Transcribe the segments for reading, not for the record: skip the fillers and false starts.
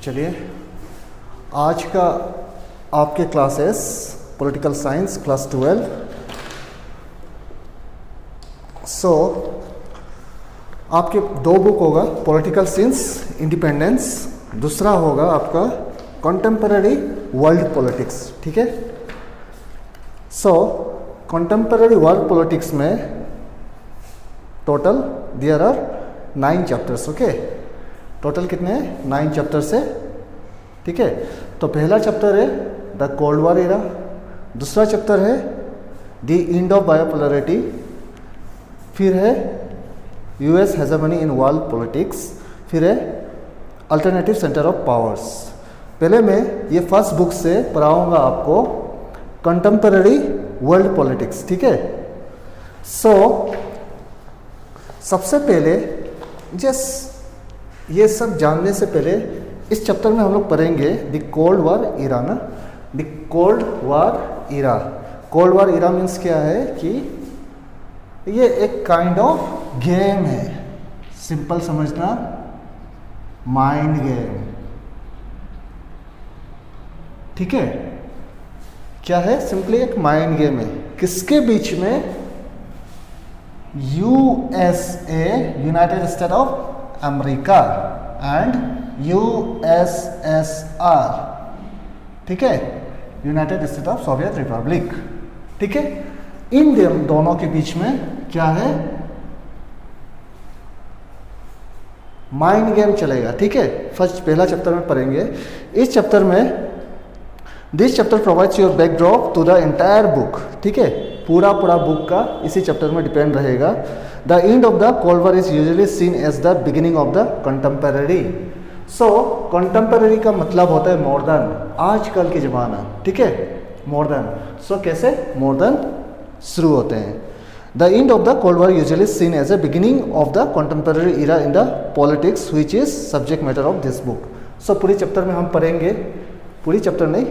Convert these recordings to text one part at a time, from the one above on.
चलिए, आज का आपके क्लासेस पॉलिटिकल साइंस क्लास 12। आपके दो बुक होगा, पॉलिटिकल सिंस इंडिपेंडेंस, दूसरा होगा आपका कॉन्टेम्पररी वर्ल्ड पॉलिटिक्स। ठीक है। कॉन्टेम्पररी वर्ल्ड पॉलिटिक्स में total there are 9 chapters. Okay, total कितने हैं? 9 चैप्टर्स है। ठीक है। तो पहला चैप्टर है द कोल्ड वॉर एरा, दूसरा चैप्टर है द एंड ऑफ बायोपोलैरिटी, फिर है US hegemony in world politics, फिर है अल्टरनेटिव सेंटर ऑफ पावर्स। पहले मैं ये फर्स्ट बुक से पढ़ाऊंगा आपको कंटेम्पररी वर्ल्ड पॉलिटिक्स। ठीक है। सबसे पहले ये सब जानने से पहले इस चैप्टर में हम लोग पढ़ेंगे द कोल्ड वॉर इरा ना। The cold war era, cold war era means क्या है कि ये एक काइंड ऑफ गेम है, सिंपल समझना, माइंड गेम। ठीक है। क्या है? सिंपली एक माइंड गेम है। किसके बीच में? USA, United State of America, and USSR. ठीक है, United State of Soviet Republic. ठीक है। इन दोनों के बीच में क्या है? माइंड गेम चलेगा। ठीक है। फर्स्ट पहला चैप्टर में पढ़ेंगे। इस चैप्टर में this chapter provides your backdrop to the entire book. ठीक है। पूरा बुक का इसी चैप्टर में डिपेंड रहेगा। The end of the cold war is usually seen as the beginning of the contemporary. Contemporary का मतलब होता है मॉडर्न, आजकल के ज़माना। ठीक है, मॉडर्न। कैसे मॉडर्न शुरू होते हैं। The end of the cold war usually seen as a beginning of the contemporary era in the politics which is subject matter of this book. पूरी चैप्टर में हम पढ़ेंगे, पूरी चैप्टर नहीं,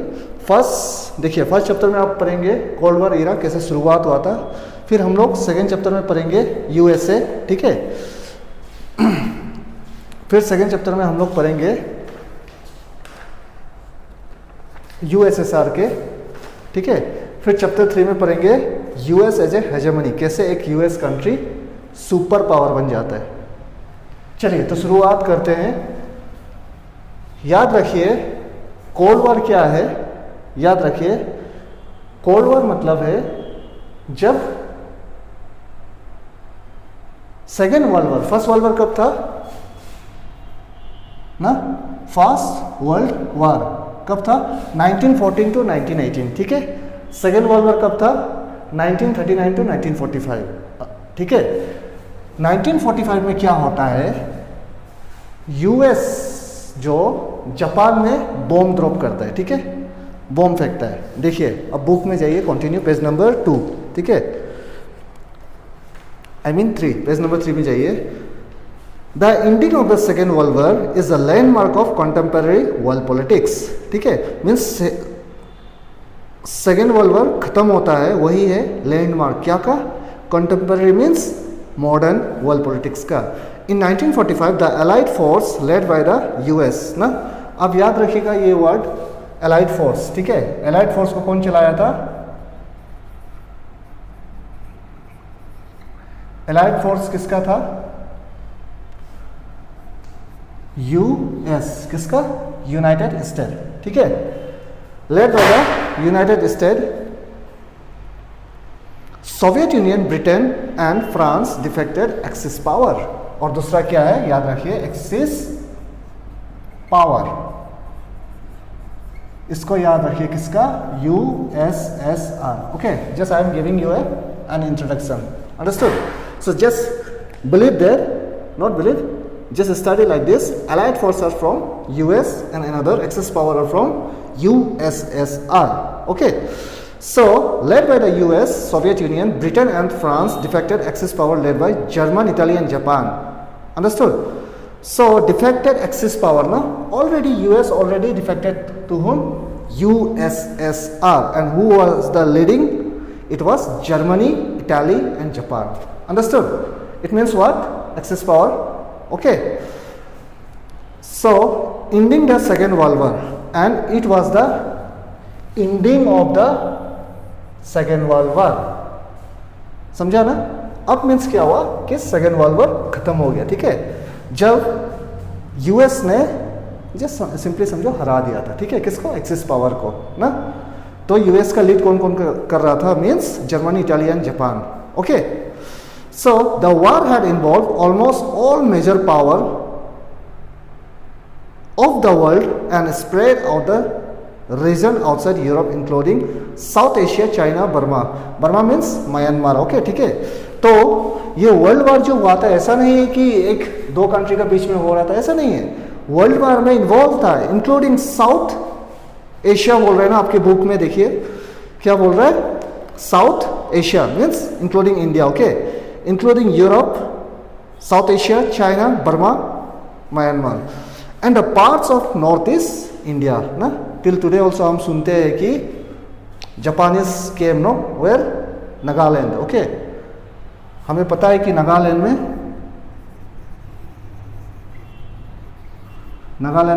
फर्स्ट चैप्टर में आप पढ़ेंगे कोल्ड वॉर इरा कैसे शुरुआत हुआ था। फिर हम लोग सेकेंड चैप्टर में पढ़ेंगे यूएसए। ठीक है। फिर सेकेंड चैप्टर में हम लोग पढ़ेंगे यूएसएसआर के। ठीक है। फिर चैप्टर 3 में पढ़ेंगे यूएस एज ए हेजेमनी, कैसे एक यूएस कंट्री सुपर पावर बन जाता है। चलिए, तो शुरुआत करते हैं। याद रखिए कोल्ड वॉर क्या है। याद रखिए कोल्ड वॉर मतलब है जब second world war, first world war कब था ना? फर्स्ट वर्ल्ड वॉर कब था? 1914 टू 1918। ठीक है। सेकेंड वर्ल्ड वॉर कब था? 1939 टू 1945। ठीक है। 1945 में क्या होता है? यूएस जो जापान में बॉम्ब ड्रॉप करता है। ठीक है, बॉम्ब फेंकता है। देखिए, अब बुक में जाइए, कंटिन्यू, पेज नंबर 2। ठीक है, I mean 3, पेज नंबर 3 में जाइए। The ending of the second world war is a landmark of contemporary world politics. ठीक है, मीन्स सेकेंड वर्ल्ड वॉर खत्म होता है, वही है लैंडमार्क क्या का? Contemporary means modern world politics का। इन 1945 the allied force led by the US ना। अब याद रखिएगा ये वर्ड एलाइड फोर्स। ठीक है। एलाइड फोर्स को कौन चलाया था? एलाइड फोर्स किसका था? यूएस। किसका? United State. ठीक है, led by the United state, Soviet union, Britain and France defected axis power. और दूसरा क्या है? याद रखिए एक्सिस पावर। इसको याद रखिए, किसका? USSR. Okay, just I am giving you an introduction. Understood? So just believe that, not believe, just study like this. Allied forces are from US and another Axis power are from USSR. Okay, so led by the US, Soviet Union, Britain and France defected Axis power led by German, Italy and Japan. Understood? So defected Axis power now, already US already defected to whom? USSR. And who was the leading? It was Germany, Italy and Japan. Understood? It means what? Axis power. Okay, so ending the second world war, and it was the ending of the second world war. समझा ना? अब means क्या हुआ कि second world war खत्म हो गया, ठीक है, जब यूएस ने जस्ट सिंपली समझो हरा दिया था, ठीक है, किसको? एक्सिस पावर को ना. तो यूएस का लीड कौन कौन कर रहा था? Means Germany, Italy and Japan. Okay, so the war had involve almost all major power of the world and spread out the region outside Europe including South Asia, China, Burma. Burma means Myanmar. Okay, ठीक है. तो ये world war जो हुआ था, ऐसा नहीं है कि एक दो कंट्री के बीच में हो रहा था, ऐसा नहीं है. वर्ल्ड वॉर में इन्वॉल्व था, इंक्लूडिंग साउथ एशिया बोल रहे हैं ना आपके बुक में, देखिए क्या बोल रहा है? South Asia means including India. Okay, including Europe, South Asia, China, Burma, Myanmar and the parts of North East India ना. टिल टुडे ऑल्सो हम सुनते हैं कि Japanese came no where? Nagaland. Okay, हमें पता है कि नागालैंड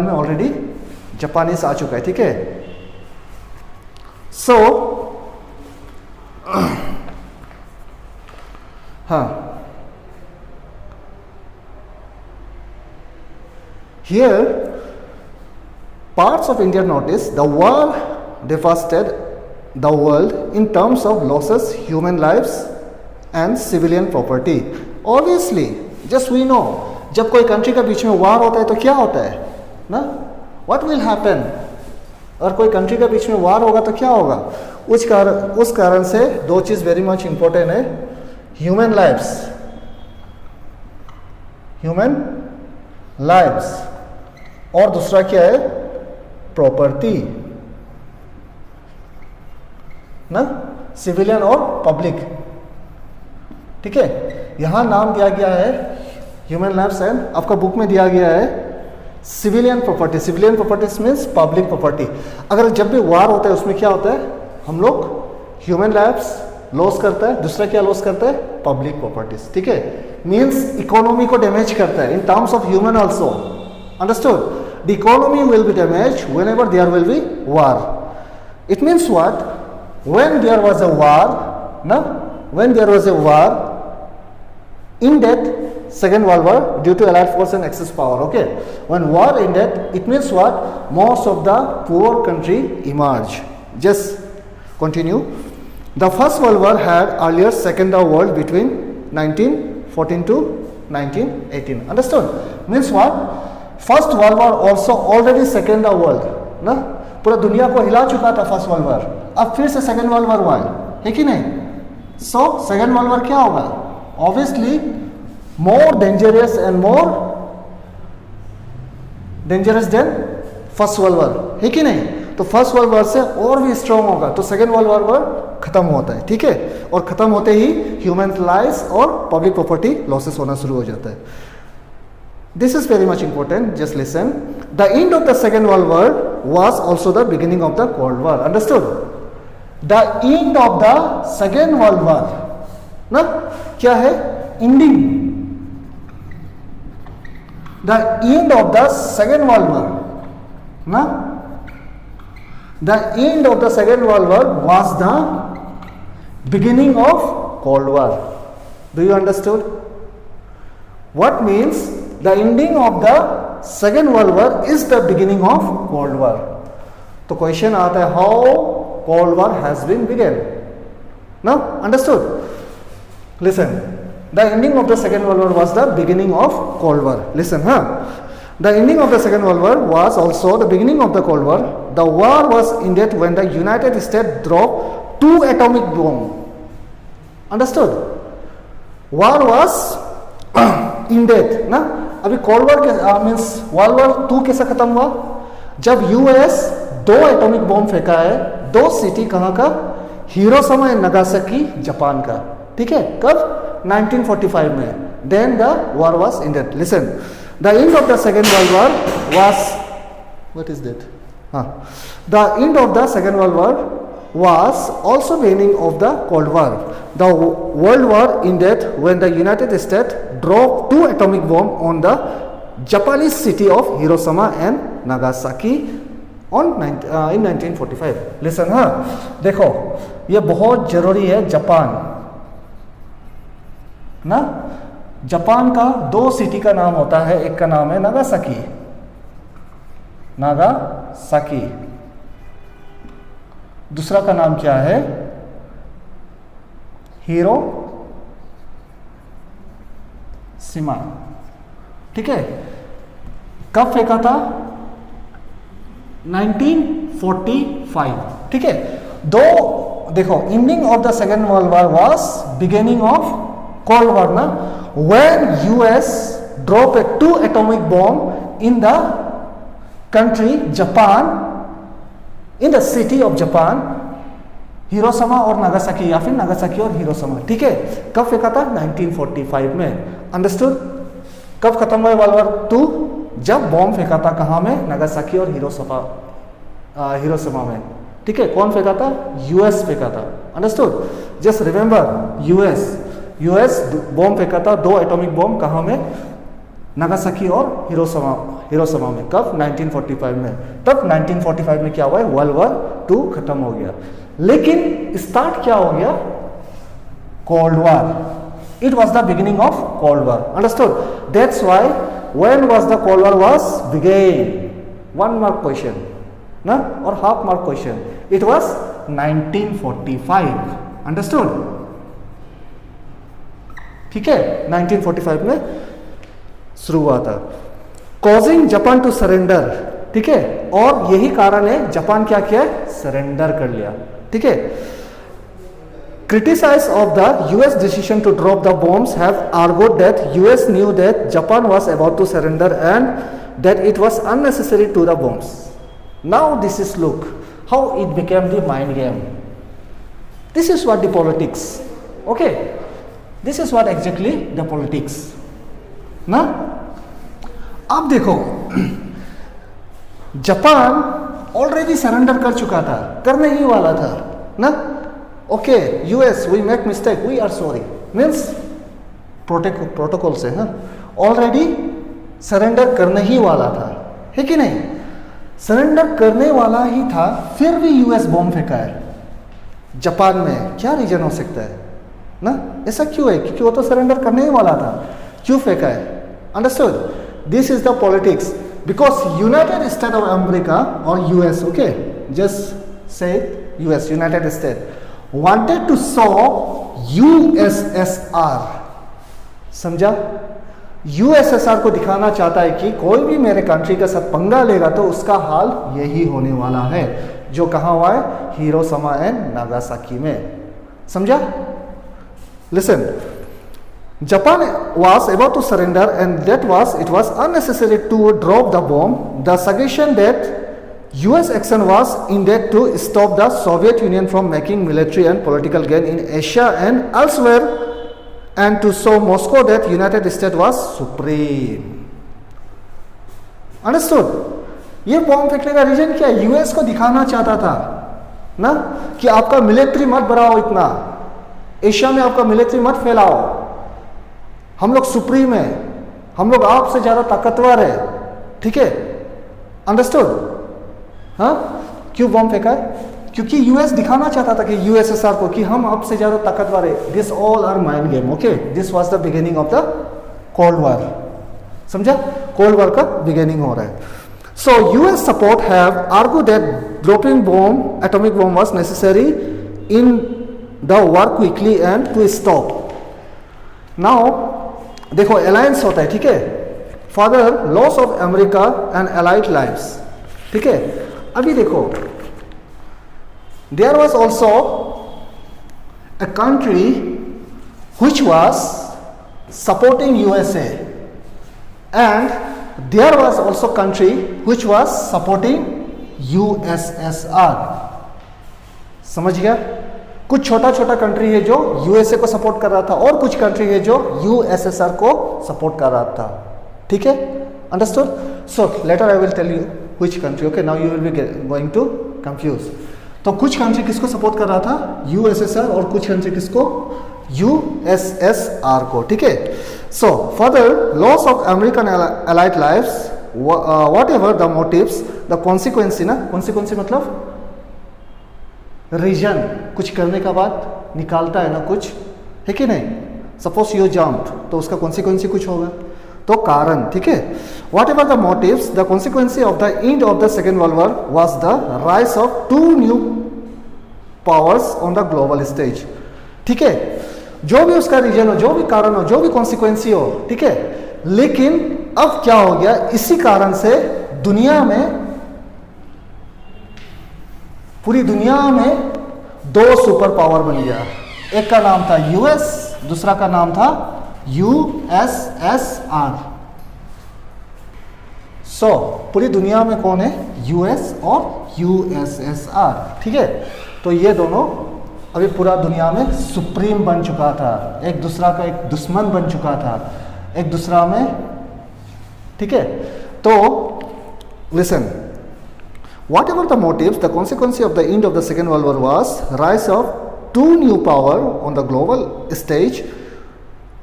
में ऑलरेडी जापानीज आ चुका है, ठीक है. सो हाँ, here parts of India notice the war devastated the world in terms of losses, human lives and civilian property. Obviously, just we know, जब कोई कंट्री का बीच में वार होता है तो क्या होता है ना? What will happen? और कोई कंट्री का बीच में वार होगा तो क्या होगा? उस कारण से दो चीज वेरी मच इंपॉर्टेंट है. ह्यूमन लाइव्स और दूसरा क्या है? प्रॉपर्टी ना, सिविलियन और पब्लिक. ठीक है, यहां नाम दिया गया है ह्यूमन लाइव्स एंड आपका बुक में दिया गया है civilian property. Civilian properties means public property. अगर जब भी वार होता है उसमें क्या होता है? हम लोग ह्यूमन लाइव्स लॉस करता है, दूसरा क्या लॉस करता है? Public properties. ठीक है, मीन्स इकोनॉमी को डैमेज करता है in terms of human also. Understood? The economy will be damaged whenever there will be war. It means what? When there was a war, no? When there was a war, in that Second World War, due to Allied force and Axis power, okay? When war ended, it means what? Most of the poor country emerged. Just continue. The First World War had earlier second the world between 1914 to 1918. Understood? Means what? First world war also already second the world ना, पूरा दुनिया को हिला चुका था first world war. अब फिर से सेकेंड वर्ल्ड वॉर हुआ है कि नहीं? सो सेकेंड वर्ल्ड वॉर क्या होगा? Obviously more dangerous and more dangerous than first world war, है कि नहीं? तो फर्स्ट वर्ल्ड वॉर से और भी स्ट्रांग होगा, तो सेकेंड वर्ल्ड वॉर खत्म होता है. ठीक है, और खत्म होते ही ह्यूमन लाइव्स और पब्लिक प्रॉपर्टी लॉसेस होना शुरू हो जाता है. This is very much important. Just listen. The end of the Second World War was also the beginning of the Cold War. Understood? The end of the Second World War, ना क्या है? Ending. The end of the Second World War, ना the end of the Second World War was the beginning of Cold War. Do you understood? What means? The ending of the Second World War is the beginning of Cold War. तो question आता है how Cold War has been begun. Now understood? Listen. The ending of the Second World War was the beginning of Cold War. Listen, huh? The ending of the Second World War was also the beginning of the Cold War. The war was ended when the United States dropped 2 atomic bombs. Understood? War was ended, ना. अभी cold war means world war 2 कैसे खत्म हुआ? जब US 2 atomic bomb फेंका है 2 city, कहाँ का? हिरोशिमा एंड नागासाकी, जापान का. ठीक है, कब? 1945 में. Then the war was ended. Listen, the end of the second world war was, what is that? हाँ, the end of the second world war was also beginning of the Cold War. The World War ended when the United States dropped 2 atomic bombs on the Japanese city of Hiroshima and Nagasaki in 1945. Listen, हाँ देखो ये बहुत जरूरी है। Japan ना, Japan का 2 city का नाम होता है, एक का नाम है नागासाकी, नागासाकी, दूसरा का नाम क्या है, हिरोशिमा। ठीक है, कब फेंका था? 1945। ठीक है, देखो ending of the second world war was beginning of cold war ना, when US drop 2 atomic bomb in the country Japan, in the city of Japan, Hiroshima और नागासाकी, या फिर नागासाकी और हिरोशिमा। ठीक है, कब फेंका था? 1945 में। अंडरस्टूड? कब खत्म हुआ वर्ल्ड वॉर 2? जब बॉम्ब फेंका था, कहाँ में? नागासाकी और हिरोशिमा में। ठीक है, कौन फेंका था? यूएस फेंका था। Understood? Just remember, US bomb फेंका था, 2 एटॉमिक बॉम्ब, कहाँ में? नागासाकी और हिरोशिमा में। कब? 1945 में। तब 1945 में क्या हुआ है? वर्ल्ड वॉर 2 खत्म हो गया। लेकिन स्टार्ट क्या हो गया? Cold war. It was the beginning of cold war. Understood? That's why when was the cold war was began? 1 mark question ना, और half mark question. It was 1945. Understood? ठीक है, 1945 में शुरू हुआ था। causing Japan to surrender. ठीक है, और यही कारण है जापान क्या किया? सरेंडर कर लिया। ठीक है, critics of the US decision to drop the bombs have argued that US knew that Japan was about to surrender and that it was unnecessary to the bombs. Now this is look how it became the mind game. This is what the politics. Okay, this is what exactly the politics. ना, अब देखो Japan already surrender कर चुका था, करने ही वाला था ना। Okay, US we make mistake, we are sorry, means protocol से, हाँ, ऑलरेडी सरेंडर करने ही वाला था, है कि नहीं? सरेंडर करने वाला ही था, फिर भी यूएस बॉम्ब फेंका है जापान में। क्या रीजन हो सकता है ना? ऐसा क्यों है? क्योंकि वो तो सरेंडर करने ही वाला था, क्यों फेंका है? Understood? This is the politics, because United State of America और US, okay, just say US, United State wanted to show USSR, समझा? USSR को दिखाना चाहता है कि कोई भी मेरे कंट्री का साथ पंगा लेगा तो उसका हाल यही होने वाला है, जो कहाँ हुआ है? हिरोशिमा एंड नागासाकी में। समझा? Listen, Japan was about to surrender and it was unnecessary to drop the bomb. The suggestion that US action was intended to stop the Soviet Union from making military and political gain in Asia and elsewhere, and to show Moscow that United States was supreme. Understood? ये bomb फेंकने का reason क्या है? US को दिखाना चाहता था ना कि आपका मिलिट्री मत बढ़ाओ, इतना एशिया में आपका मिलिट्री मत फैलाओ, हम लोग सुप्रीम है, हम लोग आपसे ज्यादा ताकतवर है। ठीक है, अंडरस्टूड? हाँ, क्यों बॉम्ब फेंका है? क्योंकि यूएस दिखाना चाहता था कि यूएसएसआर को कि हम आपसे ज्यादा ताकतवर है। This all are mind game. Okay, this was the beginning of the cold war. समझा? कोल्ड वॉर का बिगिनिंग हो रहा है। So US support have argue that dropping bomb, atomic bomb was necessary in the war quickly and to stop. Now देखो, alliance होता है, ठीक है, further loss of America and allied lives. ठीक है, अभी देखो, there was also a country which was supporting USA and there was also country which was supporting USSR. समझ गया? कुछ छोटा छोटा कंट्री है जो यूएसए को सपोर्ट कर रहा था और कुछ कंट्री है जो यूएसएसआर को सपोर्ट कर रहा था। ठीक है, understood? So later I will tell you which country. Okay, now you will be going to confuse. तो कुछ कंट्री किसको सपोर्ट कर रहा था? यूएसएसआर, और कुछ कंट्री किसको? यूएसएसआर को। ठीक है, so further loss of American allied lives whatever the motives the consequency, ना कॉन्सिक्वेंसी मतलब रीजन, कुछ करने का बाद निकालता है ना कुछ, है कि नहीं। सपोज यू जंप, तो उसका कॉन्सिक्वेंसी कुछ होगा, तो कारण, ठीक है। Whatever the motives the consequency of the end of the second world war was the rise of 2 new powers on the global stage, ठीक है। जो भी उसका रीजन हो, जो भी कारण हो, जो भी कॉन्सिक्वेंसी हो, ठीक है, लेकिन अब क्या हो गया, इसी कारण से दुनिया में, पूरी दुनिया में 2 सुपर पावर बन गया। एक का नाम था यूएस, दूसरा का नाम था यूएसएसआर। सो पूरी दुनिया में कौन है, यूएस और यूएसएसआर, ठीक है। तो ये दोनों अभी पूरा दुनिया में सुप्रीम बन चुका था, एक दूसरा का एक दुश्मन बन चुका था एक दूसरा में, ठीक है। तो listen, whatever the motives, the consequence of the end of the Second World War was rise of 2 new power on the global stage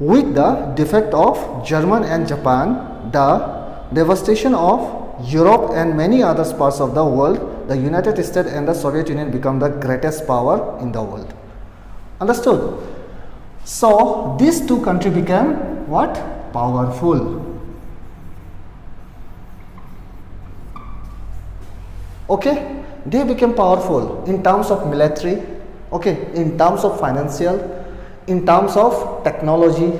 with the defeat of Germany and Japan, the devastation of Europe and many other parts of the world. The United States and the Soviet Union become the greatest power in the world. Understood? So these 2 countries became what? Powerful. Okay, they became powerful in terms of military, okay, in terms of financial, in terms of technology,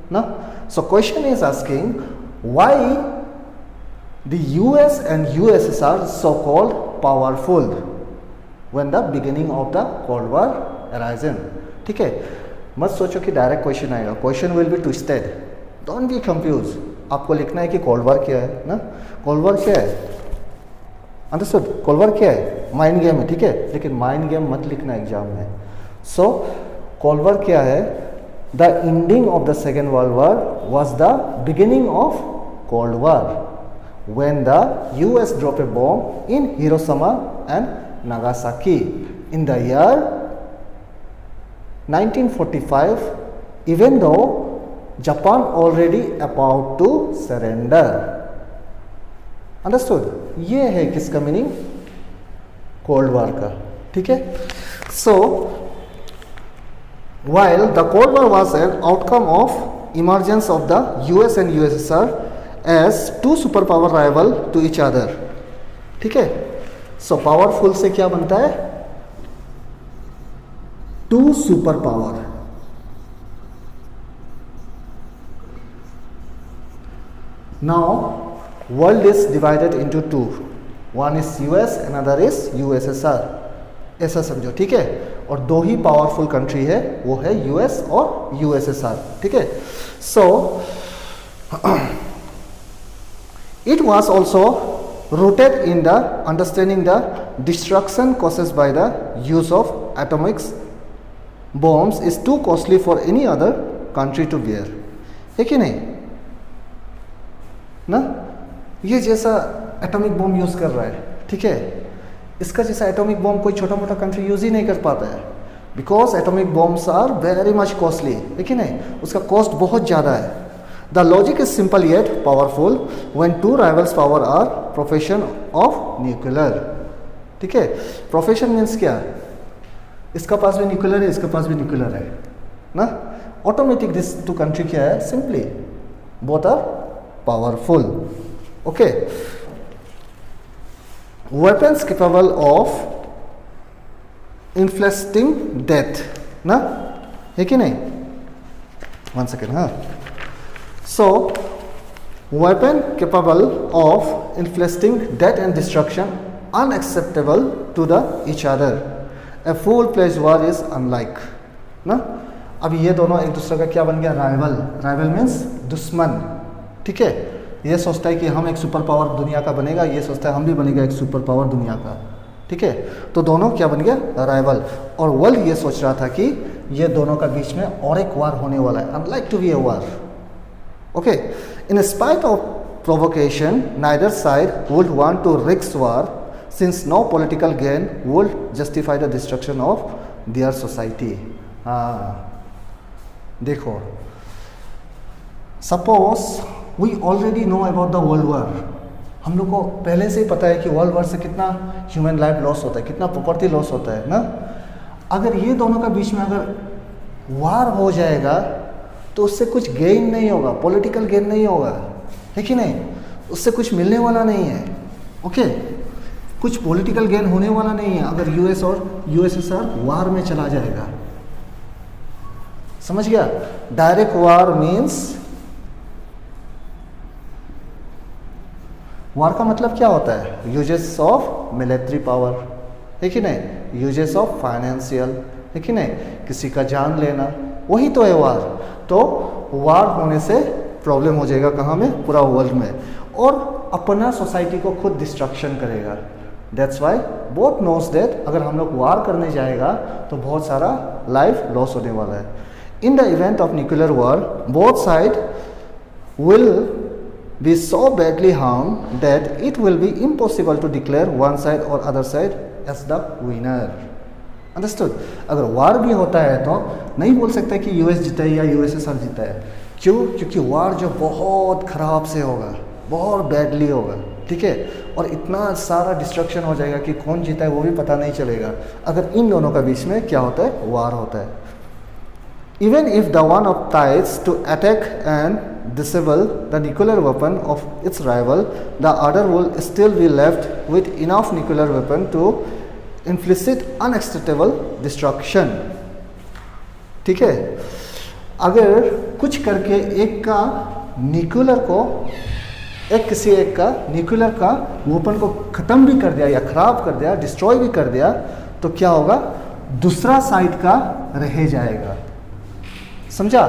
no. So question is asking, why the US and USSR so called powerful when the beginning of the Cold War arisen, ठीक है। मत सोचो कि direct question आएगा, question will be twisted, don't be confuse. आपको लिखना है कि कोल्ड वॉर क्या है ना, कोल्ड वॉर क्या है, अंडरस्टूड। कोल्ड वॉर क्या है, माइंड गेम है, ठीक है, लेकिन माइंड गेम मत लिखना एग्जाम में। सो कोल्ड वॉर क्या है, the ending of the second world war was the beginning of cold war when the US drop A bomb in Hiroshima and Nagasaki in the year 1945, even though Japan already about to surrender. Understood? ये है किसका meaning, cold war का, ठीक है। सो while the Cold War was an outcome of emergence of the US and USSR as 2 superpower rival to each other, ठीक है। So powerful से क्या बनता है, 2 super power. Now world is divided into 2, one is US, another is USSR, ऐसा समझो, ठीक है। और 2 ही पावरफुल कंट्री है, वो है US और USSR, ठीक है। So it was also rooted in the understanding the destruction caused by the use of atomic bombs is too costly for any other country to bear, है कि नहीं ना। ये जैसा एटॉमिक बॉम्ब यूज कर रहा है, ठीक है, इसका जैसा एटॉमिक बॉम्ब कोई छोटा मोटा कंट्री यूज ही नहीं कर पाता है, because atomic bombs are very much costly, है कि नहीं, उसका कॉस्ट बहुत ज़्यादा है। The logic is simple yet powerful when 2 rivals power are profession of nuclear, ठीक है। प्रोफेशन मीन्स क्या, इसका पास भी न्यूक्लियर है, इसका पास भी न्यूक्लियर है ना, ऑटोमेटिक दिस 2 कंट्री क्या है, simply both are powerful, okay. Weapons capable of inflicting death ना, है कि नहीं, 1 सेकेंड, हाँ। So, weapon capable of inflicting death and destruction unacceptable to the each other. A full-fledged war is unlike, ना। अब ये दोनों एक दूसरे का क्या बन गया, राइवल। राइवल मीन्स दुश्मन, ठीक है। ये सोचता है कि हम एक सुपर पावर दुनिया का बनेगा, ये सोचता है हम भी बनेगा एक सुपर पावर दुनिया का, ठीक है। तो दोनों क्या बन गया, राइवल। और वर्ल्ड ये सोच रहा था कि ये दोनों का बीच में और एक वार होने वाला है, unlike to be a war, okay. In spite of provocation, neither side would want to risk war since no political gain would justify the destruction of their society. देखो, suppose we already know about the world war, हम लोग को पहले से ही पता है कि world war से कितना ह्यूमन लाइफ लॉस होता है, कितना प्रॉपर्टी लॉस होता है ना। अगर ये दोनों का बीच में अगर वार हो जाएगा तो उससे कुछ गेन नहीं होगा, पॉलिटिकल गेन नहीं होगा, है कि नहीं, उससे कुछ मिलने वाला नहीं है। ओके, कुछ पॉलिटिकल गेन होने वाला नहीं है अगर यूएस और यूएसएसआर वार में चला जाएगा। समझ गया? डायरेक्ट वार मीन्स, वार का मतलब क्या होता है? यूजेस ऑफ मिलिट्री पावर, है कि नहीं, यूजेस ऑफ फाइनेंशियल, है कि नहीं, किसी का जान लेना, वही तो है वार। तो वार होने से प्रॉब्लम हो जाएगा कहाँ में? पूरा वर्ल्ड में, और अपना सोसाइटी को खुद डिस्ट्रक्शन करेगा। That's why both knows that अगर हम लोग वार करने जाएगा तो बहुत सारा लाइफ लॉस होने वाला है। In the event of nuclear war both side will be so badly harmed that it will be impossible to declare one side or other side as the winner. Understood? अगर वार भी होता है तो नहीं बोल सकते कि यूएस जीता है या यूएसएसआर जीता है। क्यों? क्योंकि वार जो बहुत खराब से होगा, बहुत बैडली होगा, ठीक है, और इतना सारा डिस्ट्रक्शन हो जाएगा कि कौन जीता है वो भी पता नहीं चलेगा अगर इन दोनों का बीच में क्या होता है? वार होता है। Even if the one of tries to attack and disable the nuclear weapon of its rival, the other will still be left with enough nuclear weapon to inflict unacceptable destruction. ठीक है, अगर कुछ करके एक का न्यूक्लियर को, किसी एक का न्यूक्लियर का वेपन को ख़त्म भी कर दिया या ख़राब कर दिया, डिस्ट्रॉय भी कर दिया, तो क्या होगा? दूसरा साइड का रह जाएगा। समझा?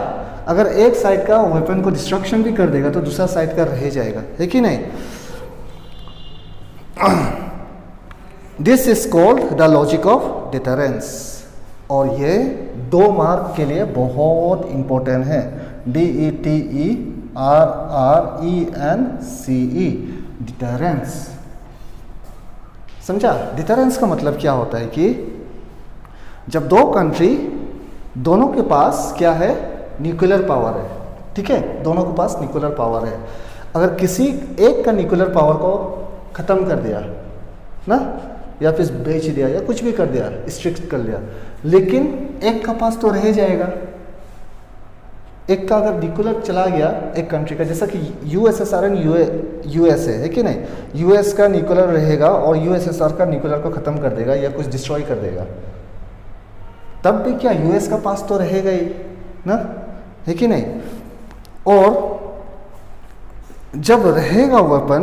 अगर एक साइड का वेपन को डिस्ट्रक्शन भी कर देगा तो दूसरा साइड का रह जाएगा, है कि नहीं? This is called the logic of deterrence, और ये 2 मार्क के लिए बहुत इंपॉर्टेंट है। DETERRENCE, deterrence. समझा? डिटरेंस का मतलब क्या होता है कि जब 2 कंट्री, दोनों के पास क्या है? न्यूक्लियर पावर है, ठीक है, दोनों के पास न्यूक्लियर पावर है। अगर किसी एक का न्यूक्लियर पावर को ख़त्म कर दिया ना, या फिर बेच दिया या कुछ भी कर दिया, स्ट्रिक्ट कर दिया, लेकिन एक का पास तो रह जाएगा। एक का अगर न्यूक्लियर चला गया एक कंट्री का, जैसा कि यूएसएसआर एंड यूएसए, है कि नहीं, यूएस का न्यूक्लियर रहेगा और यूएसएसआर का न्यूक्लियर को ख़त्म कर देगा या कुछ डिस्ट्रॉय कर देगा, तब भी क्या यूएस का पास तो रहेगा ही ना, है कि नहीं। और जब रहेगा वेपन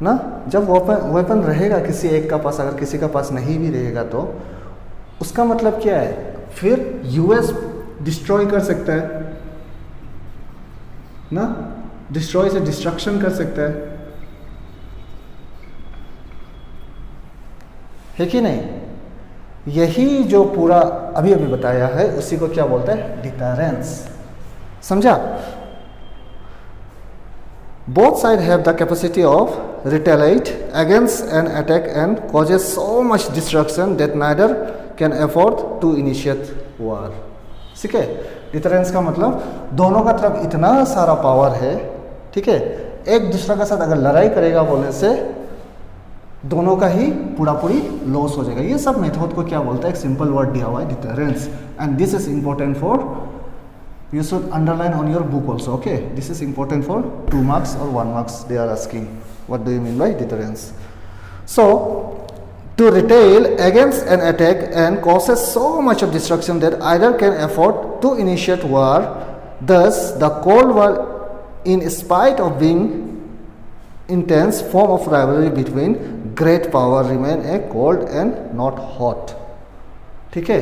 ना, जब वेपन रहेगा किसी एक का पास, अगर किसी का पास नहीं भी रहेगा तो उसका मतलब क्या है? फिर यूएस डिस्ट्रॉय कर सकता है ना, डिस्ट्रॉय से डिस्ट्रक्शन कर सकता है कि नहीं। यही जो पूरा अभी बताया है उसी को क्या बोलते हैं? डिटरेंस। समझा? Both side have the capacity of retaliate against an attack and causes so much destruction that neither can afford to initiate war. ठीक है, डिटरेंस का मतलब दोनों का तरफ इतना सारा पावर है, ठीक है, एक दूसरे के साथ अगर लड़ाई करेगा बोलने से दोनों का ही पूरी लॉस हो जाएगा। ये सब मेथड को क्या बोलता है? एक सिंपल वर्ड दिया हुआ है, deterrence, and this is important for, you should underline on your book also. Okay, this is important for 2 marks or 1 marks. They are asking what do you mean by deterrence. So to retaliate against an attack and causes so much of destruction that either can afford to initiate war. Thus the Cold War, in spite of being intense form of rivalry between great power, remain a cold and not hot. ठीक है,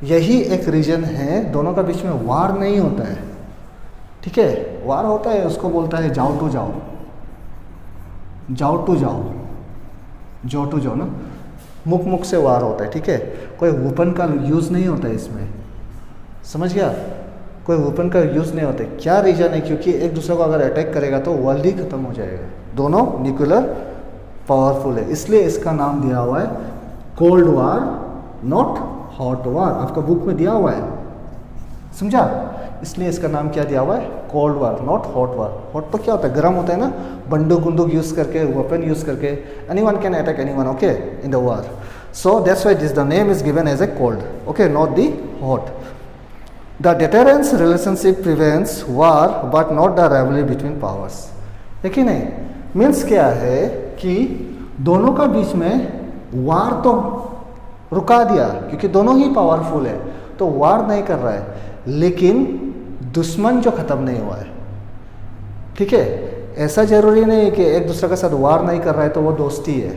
यही एक reason है दोनों का बीच में वार नहीं होता है। ठीक है, वार होता है उसको बोलता है जाओ टू जाओ, जाओ टू जाओ, जाओ टू जाओ ना, मुख से वार होता है। ठीक है, कोई वेपन का यूज़ नहीं होता है इसमें, समझ गया, कोई वेपन का यूज़ नहीं होता है। क्या रीजन है? क्योंकि एक दूसरे को अगर अटैक करेगा तो वर्ल्ड ही खत्म हो जाएगा। दोनों न्यूक्लियर पावरफुल है, इसलिए इसका नाम दिया हुआ है कोल्ड वार, नॉट हॉट वार। आपका बुक में दिया हुआ है, समझा? इसलिए इसका नाम क्या दिया हुआ है? Cold war, not hot war. Hot तो क्या होता है, गर्म होता है ना, बंदूक बंदूक यूज करके, वेपन यूज करके, anyone can attack anyone, okay, in the war. So that's why this the name is given as a cold, okay, not the hot. The deterrence relationship prevents war but not the rivalry between powers, है कि नहीं? Means क्या है कि दोनों का बीच में वार तो रुका दिया क्योंकि दोनों ही पावरफुल है, तो वार नहीं कर रहा है, लेकिन दुश्मन जो खत्म नहीं हुआ है, ठीक है? ऐसा जरूरी नहीं है कि एक दूसरे के साथ वार नहीं कर रहा है तो वो दोस्ती है,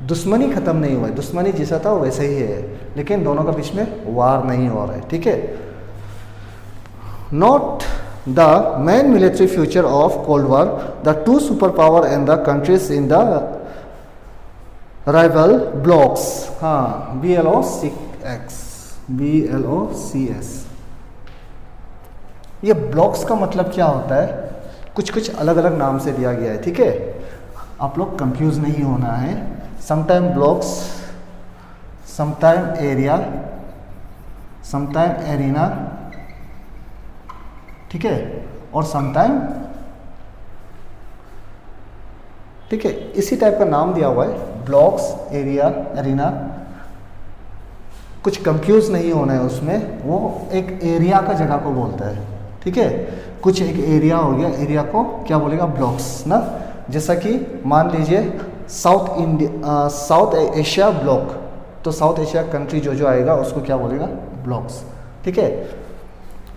दुश्मनी खत्म नहीं हुआ है, दुश्मनी जैसा था वैसे ही है, लेकिन दोनों के बीच में वार नहीं हो रहा है, ठीक है? Not the main military future of Cold War, the two superpower and the countries in the rival blocks, हाँ, BLOCS, ये ब्लॉक्स का मतलब क्या होता है? कुछ कुछ अलग अलग नाम से दिया गया है, ठीक है? आप लोग कंफ्यूज नहीं होना है। Sometime blocks, sometime area, sometime arena, ठीक है, और समटाइम, ठीक है, इसी टाइप का नाम दिया हुआ है, ब्लॉक्स, एरिया, एरिना। कुछ कंफ्यूज नहीं होना है उसमें, वो एक एरिया का जगह को बोलता है, ठीक है? कुछ एक एरिया हो गया, एरिया को क्या बोलेगा? ब्लॉक्स ना। जैसा कि मान लीजिए साउथ एशिया ब्लॉक, तो साउथ एशिया कंट्री जो जो आएगा उसको क्या बोलेगा? ब्लॉक्स, ठीक है?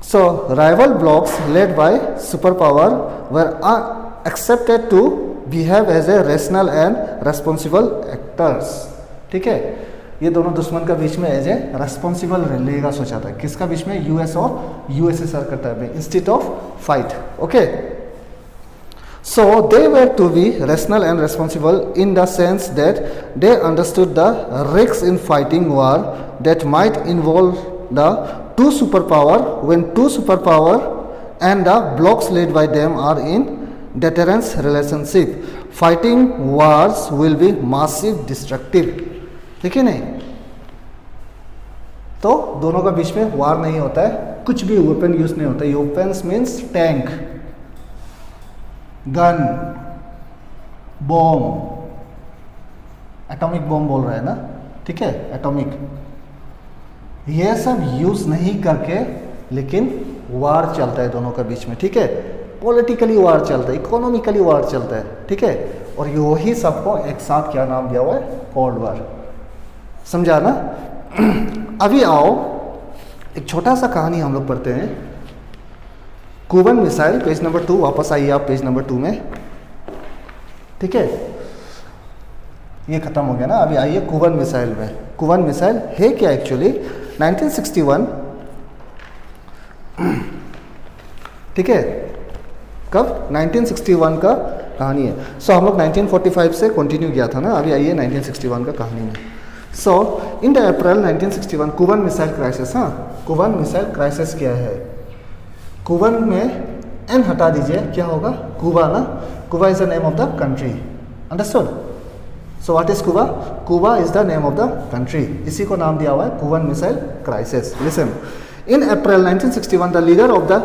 So rival blocks led by superpower were accepted to behave as a rational and responsible actors, ठीक है? ये दोनों दुश्मन का बीच में एज ए रेस्पॉन्सिबल रहेगा सोचा था, किसका बीच में? यूएस और यूएसएसआर का टाइप में, instead of fight, okay? So they were to be rational and responsible in the sense that they understood the risks in fighting war that might involve the two superpower when two superpower and the blocks led by them are in deterrence relationship. Fighting wars will be massive destructive, ठीक है नहीं? तो दोनों का बीच में वार नहीं होता है, कुछ भी वेपन यूज नहीं होता है। Weapons means tank, gun, bomb, atomic bomb बोल रहा है ना, ठीक है, एटॉमिक, ये सब यूज नहीं करके, लेकिन वार चलता है दोनों के बीच में, ठीक है? पॉलिटिकली वार चलता है, इकोनॉमिकली वार चलता है, ठीक है? और यही सबको एक साथ क्या नाम दिया हुआ है? कोल्ड वार, समझा ना? अभी आओ एक छोटा सा कहानी हम लोग पढ़ते हैं। क्यूबन मिसाइल, पेज नंबर 2, वापस आइए आप पेज नंबर 2 में, ठीक है? ये खत्म हो गया ना, अभी आइए क्यूबन मिसाइल में। क्यूबन मिसाइल है क्या एक्चुअली? 1961, ठीक है, कब? 1961 का कहानी है। सो हम लोग 1945 से कंटिन्यू किया था ना, अभी आइए 1961 का कहानी में। So in the April 1961 Cuban missile crisis, हाँ, क्यूबन मिसाइल क्राइसिस क्या है? क्यूबन में एन हटा दीजिए, क्या होगा? क्यूबा ना, Cuba is the name of the country, understood? So what is Cuba? Cuba is the name of the country. इसी को नाम दिया हुआ है Cuban Missile Crisis. Listen, in April 1961, the leader of the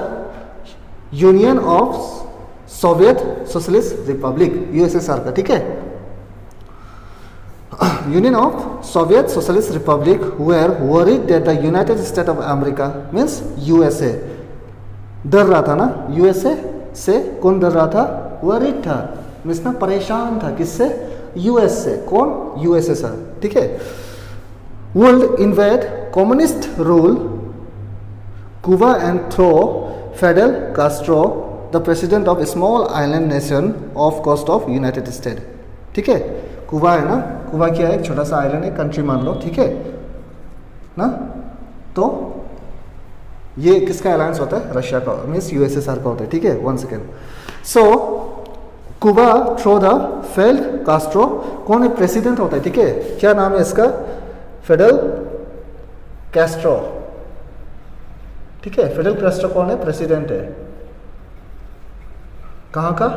Union of Soviet Socialist Republic (USSR) का, ठीक है, Union of Soviet Socialist Republic were worried that the United States of America means USA, डर रहा था ना, USA से कौन डर रहा था? worried था, मीन्स ना परेशान था, किससे? यूएस से। कौन? यूएसएसआर, ठीक है? would invade communist rule Cuba and throw Fidel Castro, the president of a small island nation off coast of United States, ठीक है? कुबा है ना, कुबा क्या है? एक छोटा सा आइलैंड है, कंट्री मान लो, ठीक है ना? तो ये किसका अलायंस होता है? रशिया का, मीन्स यूएसएसआर का होता है, ठीक है? 1 second. So Cuba throw the fell Castro, कौन है? प्रेसिडेंट होता है, ठीक है? क्या नाम है इसका? फिडेल कैस्ट्रो, ठीक है? फिडेल कैस्ट्रो कौन है? प्रेसिडेंट है, कहाँ का?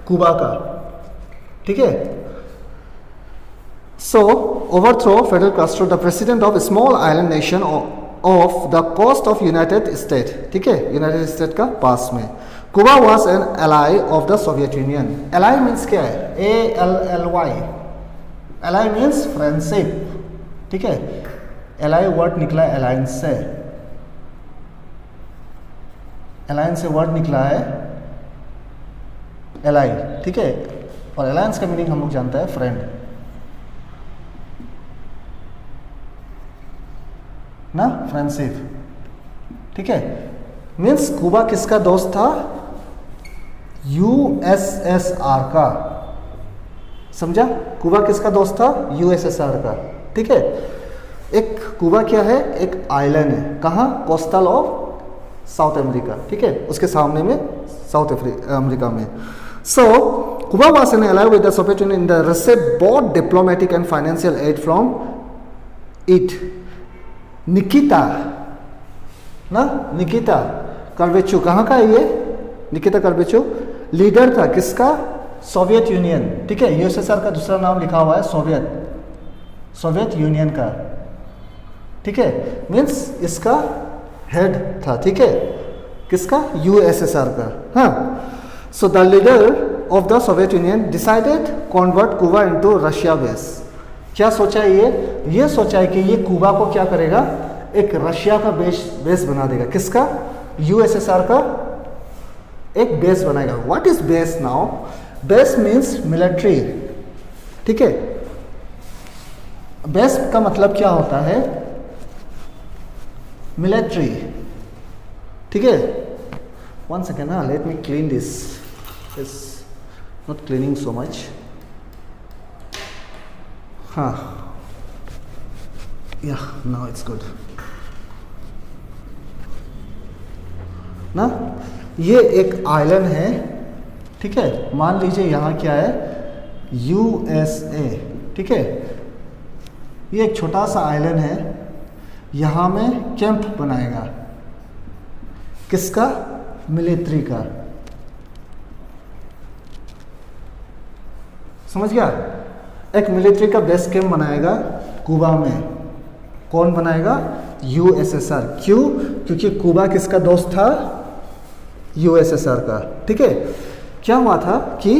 कुबा का, ठीक है? So overthrow Fidel Castro the president of small island nation of the coast of United State, ठीक है, यूनाइटेड स्टेट का पास में। Cuba was an ally of the Soviet Union. Ally means क्या है? ALLY, एलाई मीन्स फ्रेंडशिप, ठीक है। Ally word निकला है अलायंस से, अलायंस से वर्ड निकला है एलाई, ठीक है। और अलायंस का मीनिंग हम लोग जानते हैं फ्रेंड ना, फ्रेंडशिप, ठीक है। मीन्स कुबा किसका दोस्त था? USSR का, समझा? कुबा किसका दोस्त था? USSR का, ठीक है। एक कुबा क्या है? एक आइलैंड है, कहाँ? कोस्टल ऑफ साउथ अमेरिका, ठीक है, उसके सामने में साउथ अमेरिका में। So Cuba was an ally with the Soviet Union in the received both diplomatic and financial aid from it. Nikita ना, निकिता कर्वेचू कहाँ का है ये? निकिता कर्वेचू लीडर था किसका? सोवियत यूनियन, ठीक है। यूएसएसआर का दूसरा नाम लिखा हुआ है सोवियत यूनियन का, ठीक है। मीन्स इसका हेड था, ठीक है, किसका? यूएसएसआर का, हाँ। So the leader of the Soviet Union decided convert Cuba into Russia base. क्या सोचा ये सोचा है कि ये कुबा को क्या करेगा? एक रशिया का बेस बना देगा। किसका? यूएसएसआर का एक बेस बनाएगा। What is base now? Base means military, ठीक है। बेस का मतलब क्या होता है? मिलिट्री, ठीक है। वन सेकेंड ना, let me clean this, is not cleaning so much, हाँ, या नाउ इट्स गुड ना। ये एक आइलैंड है, ठीक है। मान लीजिए यहाँ क्या है? USA, ठीक है। ये एक छोटा सा आइलैंड है, यहाँ में कैंप बनाएगा किसका? मिलिट्री का, समझ गया? एक मिलिट्री का बेस कैंप बनाएगा कुबा में। कौन बनाएगा? USSR। क्यों? क्योंकि कुबा किसका दोस्त था? USSR का, ठीक है। क्या हुआ था कि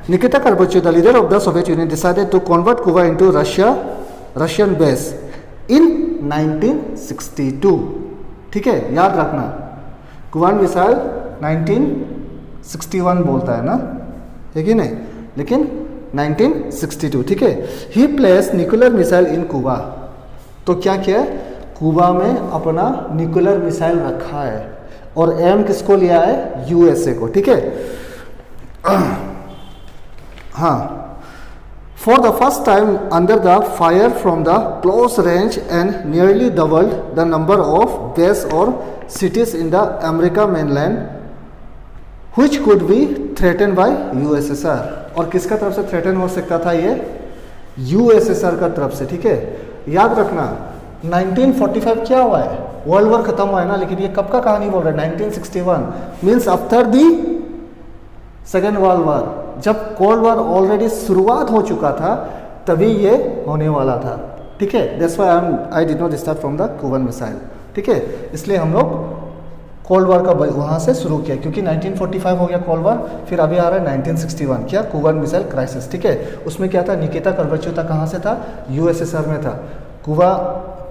Nikita Khrushchev the leader of the Soviet Union decided to convert Cuba into Russian base in 1962, ठीक है। याद रखना, कुबान मिसाइल 1961 बोलता है ना, है कि नहीं, लेकिन 1962, ठीक है। ही प्लेस न्यूक्लियर मिसाइल इन कुबा। तो क्या किया? कुबा में अपना न्यूक्लियर मिसाइल रखा है और एम किसको लिया है? USA को, ठीक है। हाँ, for the first time under the fire from the close range and nearly doubled the number of base or cities in the America mainland which could be threatened by USSR। और किसका तरफ से threaten हो सकता था ये? USSR का तरफ से, ठीक है। याद रखना 1945 क्या हुआ है? वर्ल्ड वॉर खत्म हुआ है ना, लेकिन ये कब का कहानी बोल रहा है? 1961 means after the second world war. जब कोल्ड वॉर ऑलरेडी शुरुआत हो चुका था तभी ये होने वाला था, ठीक है। That's why I did not start from the Cuban missile, ठीक है। इसलिए हम लोग कोल्ड वॉर का वहाँ से शुरू किया, क्योंकि 1945 हो गया कोल्ड वॉर, फिर अभी आ रहा है 1961 क्या? कुबन मिसाइल क्राइसिस, ठीक है। उसमें क्या था? निकिता कर्बेचू था, कहाँ से था? USSR में था।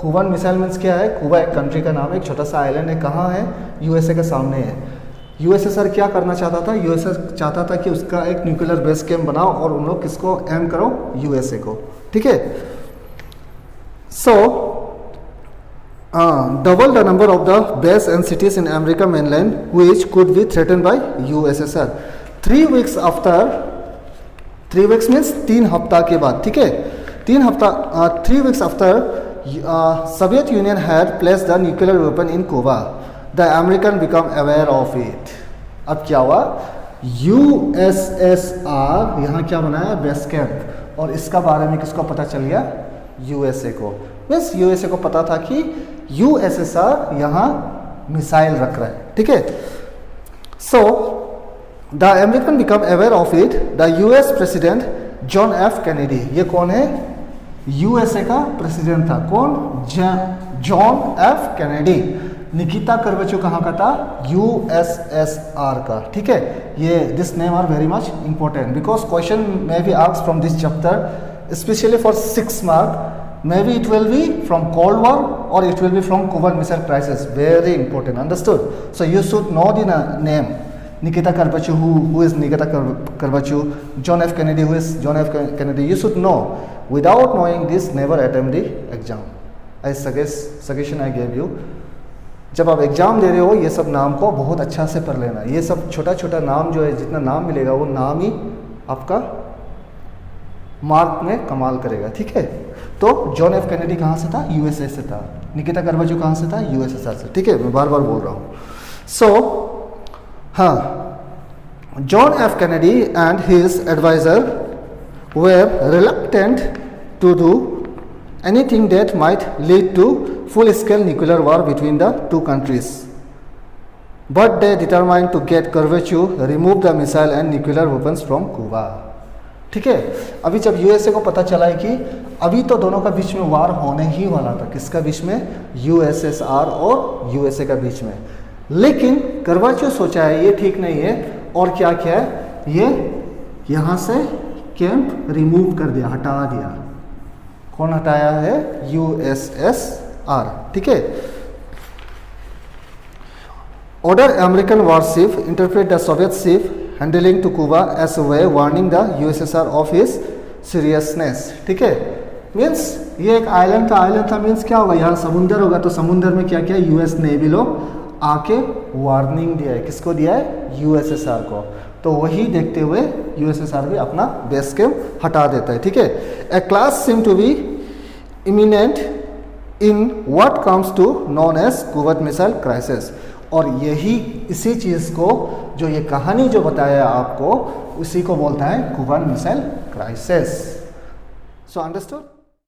कुबन मिसाइल मीन्स क्या है? कुबा एक कंट्री का नाम है, एक छोटा सा आइलैंड है, कहाँ है? USA के सामने है। USSR क्या करना चाहता था? USSR चाहता था कि उसका एक न्यूक्लियर बेस कैंप बनाओ और उन लोग किसको एम करो? USA को, ठीक है। सो double the number of the bases and cities in America mainland which could be threatened by USSR। 3 weeks after, 3 weeks means 3 हफ्ता के बाद, ठीक है। 3 weeks after Soviet Union had placed the nuclear weapon in Cuba, the American become aware of it। अब क्या हुआ? USSR यहाँ क्या बनाया? Base camp. और इसका बारे में किसको पता चल गया? USA को। मीन्स USA को पता था कि USSR यहाँ मिसाइल रख रहा है, ठीक है। So the American become aware of it. The US president John F. Kennedy, ये कौन है? यूएसए का प्रेसिडेंट था। कौन? John F Kennedy. Nikita Khrushchev कहाँ का था? यूएसएसआर का। ठीक है, ये this name are very much important because question may be asked from this chapter specially for 6 mark. Maybe it will be from Cold War or it will be from Cuban Missile Crisis. Very important. Understood? So you should know the name. Nikita Carpaccio, who is Nikita Carpaccio? John F. Kennedy, who is John F. Kennedy? You should know. Without knowing this, never attempt the exam. I suggestion I gave you. जब आप exam दे रहे हो ये सब नाम को बहुत अच्छा से पढ़ लेना. ये सब छोटा छोटा नाम जो है, जितना नाम मिलेगा वो नाम ही आपका मार्क में कमाल करेगा. ठीक है, तो जॉन एफ कैनेडी कहाँ से था? यूएसए से था. निकिता कर्वेचो कहाँ से था? यूएसएसआर से. ठीक है, मैं बार बार बोल रहा हूँ. सो हाँ, John F Kennedy and his advisor were reluctant to do anything that might lead to full scale nuclear war between the two countries, but they determined to get Khrushchev remove the missile and nuclear weapons from Cuba. ठीक है, अभी जब USA को पता चला है कि अभी तो दोनों का बीच में वार होने ही वाला था. किसका बीच में? यूएसएसआर और यूएसए का बीच में. लेकिन कर्वेचो सोचा है ये ठीक नहीं है और क्या किया है, ये यहाँ से कैंप रिमूव कर दिया, हटा दिया. कौन हटाया है? यूएसएसआर. ठीक है, order American warship interpret the Soviet ship handling to Cuba as a way warning the USSR of his seriousness. ठीक है, मीन्स ये एक आइलैंड था. मीन्स क्या होगा, यहाँ समुंदर होगा तो समुंदर में क्या किया, यूएस नेवी लोग आके वार्निंग दिया है. किसको दिया है? यूएसएसआर को. तो वही देखते हुए यूएसएसआर भी अपना बेस कैंप हटा देता है. ठीक है, a clash seem to be imminent in what comes to known as Cuban missile crisis. और यही इसी चीज़ को जो ये कहानी जो बताया आपको उसी को बोलता है Cuban missile crisis. So understood.